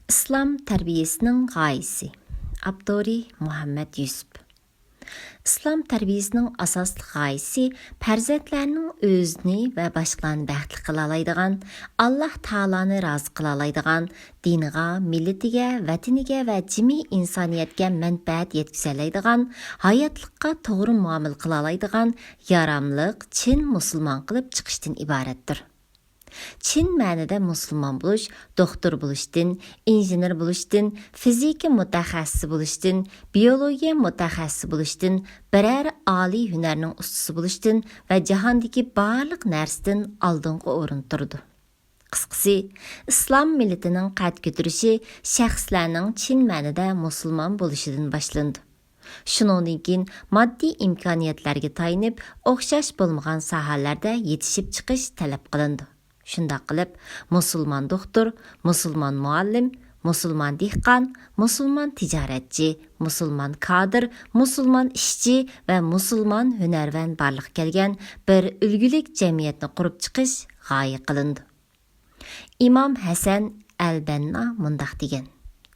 İslam tərbiyəsinin g'oyasi. Abdori Muhammad Yusuf. İslam tərbiyəsinin asaslıq g'oyasi farzandlarning o'zini va boshqalarni baxtli qila oladigan, Alloh taoloni rozi qila oladigan, diniga, millatiga, vataniga va jami insoniyatga manfaat yetkaza oladigan, hayotlikqa to'g'ri muomala qila oladigan, yaramliq, chin musulmon qilib chiqishdan iboratdir. Çin ma'nida musulmon bo'lish, doktor bo'lishdan, injener bo'lishdan, fizika mutaxassisi bo'lishdan, biologiya mutaxassisi bo'lishdan, biror oliy hunarning ustisi bo'lishdan va jahondagi barliq narsadan oldingi o'rinda turdi. Qisqasi, islom millatining qad ko'tarishi shaxslarning chin ma'nida musulmon bo'lishidan boshlandi. Shuningdan keyin moddiy imkoniyatlarga tayinib, o'xshash bo'lmagan sohalarda yetishib chiqish talab qilindi. Shunda qilib, musulmon doktor, musulmon muallim, musulmon dehqon, musulmon tijoratchi, musulmon kadr, musulmon ishchi va musulmon hunarvand barliq kelgan bir ulgulik jamiyatni qurib chiqish g'oya qilindi. Imom Hasan al-Banna mundaq degan: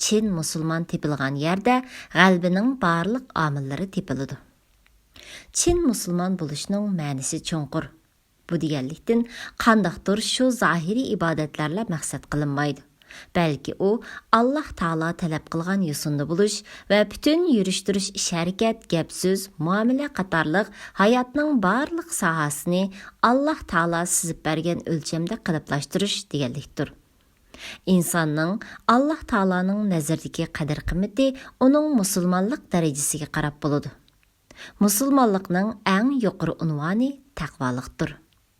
Chin musulmon tepilgan yerda g'albining barliq omillari tepiladi. Chin musulmon bo'lishning ma'nosi cho'nqur. Bu deganlikdan qandaqdir shu zohiriy ibodatlarla maqsad qilinmaydi. Balki u Alloh taolo talab qilgan yo'sinda bo'lish va butun yurish-turish, ish-harakat, gap-so'z, muomala qatorliq hayotning barliq sohasini Alloh taolo sizib bergan o'lchamda qiliblashtirish deganlikdir. İnsanning Alloh taoloning nazaridagi qadr-qimmati uning musulmonlik darajasiga qarab bo'ladi. Musulmonlikning eng yuqori unvoni taqvolikdir.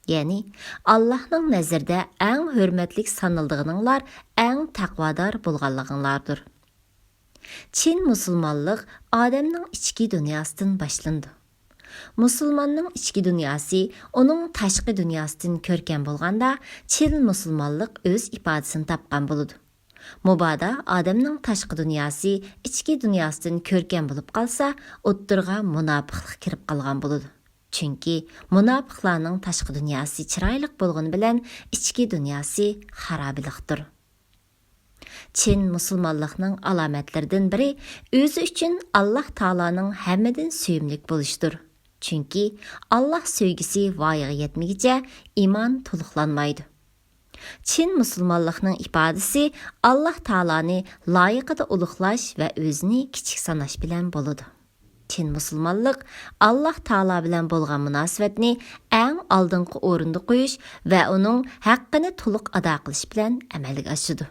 Yani Allah'ның nazarida eng hürmetlik sanıldığınlar eng taqvodor bo'lganliginglardir. Çin musulmonlik odamning ichki dunyosidan boshlandi. Musulmonning ichki dunyosi uning tashqi dunyosidan ko'rkam bo'lganda, Çin musulmonlik o'z ifodasini topgan bo'ladi. Mubodo odamning tashqi dunyosi ichki dunyosidan ko'rkam bo'lib qolsa, o'ttirga munofiqlik kirib qolgan bo'ladi. Chunki munofiqlarning tashqi dunyosi chiroyli bo'lgani bilan ichki dunyosi xarobilikdir. Chin musulmonlikning alomatlaridan biri o'zi uchun Alloh taoloning hammadan suyimlik bo'lishidir. Chunki Alloh sevgisi voyaga yetmaguncha iymon to'liqlanmaydi. Chin musulmonlikning ifodasi Alloh taoloni loyiqida ulug'lash va o'zini kichik sanash bilan bo'ladi. Çin musulmonlik Alloh taolo bilan bo'lgan munosabatni eng oldingi o'rinda qo'yish va uning haqqini to'liq ado qilish bilan amalga oshadi.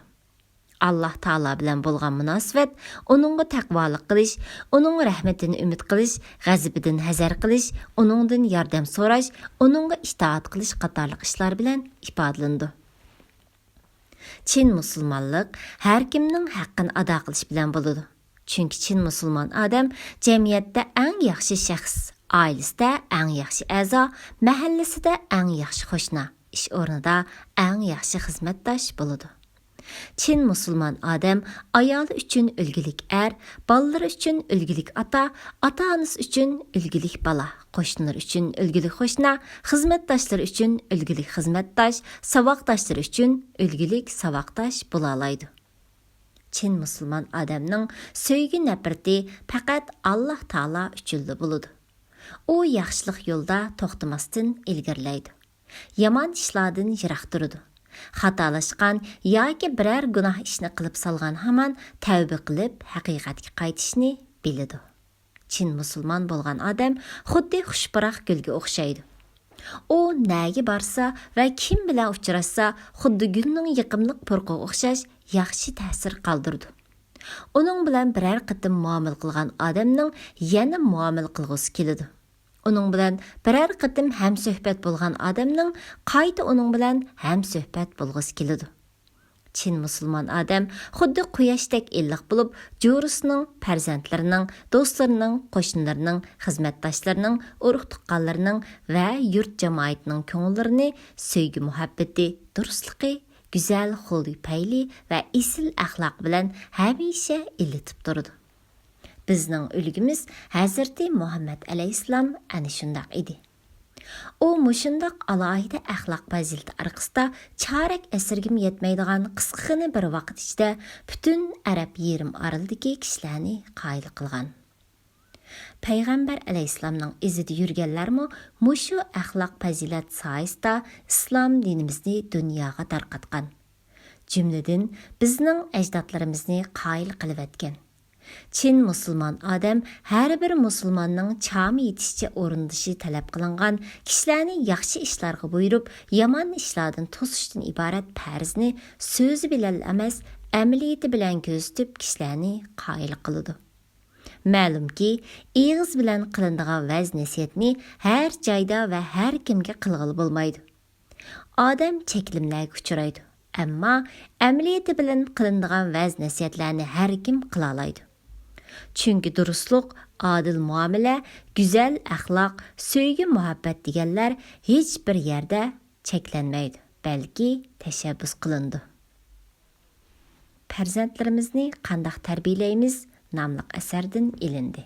Alloh taolo bilan bo'lgan munosabat uningga taqvolik qilish, uning rahmatini umid qilish, g'azabidan hazar qilish, uningdan yordam so'rash, uningga itoat qilish qatorliq ishlar bilan ifodalandi. Çin musulmonlik har kimning haqqini ado qilish bilan bo'ladi. Çünki Çin musulmon odam jamiyatda eng yaxshi shaxs, oilasida eng yaxshi a'zo, mahallasida eng yaxshi qo'shni, ish o'rnida eng yaxshi xizmatdosh bo'ladi. Çin musulmon odam ayoli uchun ulgulik er, bolalari uchun ulgulik ota, ota-onasi uchun ulgulik bola, qo'shnilar uchun ulgulik qo'shni, xizmatdoshlar uchun ulgulik xizmatdosh, saboqdoshlar uchun ulgulik saboqdosh bo'la oladi. Çin musulmon odamning sevgi nafrati faqat Alloh taolo uchun bo'ladi. U yaxshilik yo'lda to'xtamasdan ilgirlaydi. Yomon ishlardan yiroq turadi. Xatolashgan yoki biror gunoh ishni qilib solgan hamon tavba qilib haqiqatga qaytishni biladi. Çin musulmon bo'lgan odam xuddi xushbaroq gulga o'xshaydi. U nega borsa va kim bilan uchrashsa, xuddi gulning yiqimliq purqiga o'xshash yaxshi ta'sir qoldirdi. Uning bilan biror qitim muomala qilgan odamning yana muomala qilg'usi keladi. Uning bilan biror qitim ham suhbat bo'lgan odamning qayta uning bilan ham suhbat bo'lg'usi keladi. Çin musulmon odam xuddi quyoshdek illiq bo'lib, jo'risining, farzandlarining, do'stlarining, qo'shnilarining, xizmatdoshlarining, urug'-tuqqanlarining va yurt jamoatining ko'ngillarini sevgi muhabbati, durustligi, go'zal xulq-payli va esil axloq bilan hamisha ilitib turadi. Bizning ulgimiz Hazrati Muhammad alayhissalom ana shundoq edi. U muşundaq alohida axloq fazilati arqasida chorak asrga yetmaydigan qisqagina bir vaqt ichida butun Arab yerim oralidagi kishilarni qoyil qilgan. Payg'ambar alayhissalomning izida yurganlarmi mushu axloq fazilat soyasida islom dinimizni dunyoga tarqatgan. Jumladan bizning ajdodlarimizni qoyil qilib etgan. Çin musulmon odam har bir musulmonning chami yetishicha o'rindishi talab qilingan kishilarni yaxshi ishlarga buyurib, yomon ishlardan to'sishdan iborat farzni so'zi bilan emas, amaliyati bilan ko'rsatib kishilarni qoyil qiladi. Ma'lumki, og'iz bilan qilinadigan va'z nasihatni har joyda va har kimga qilg'ili bo'lmaydi. Odam cheklimlarga uchraydi, ammo amaliyati bilan qilinadigan va'z nasihatlarni har kim qila oladi. Chunki durustlik, adil muomala, go'zal axloq, sevgi, muhabbat deganlar hech bir yerda cheklanmaydi, balki tashabbus qilindi. Farzandlarimizni qanday tarbiyalaymiz nomli asardan ilindi.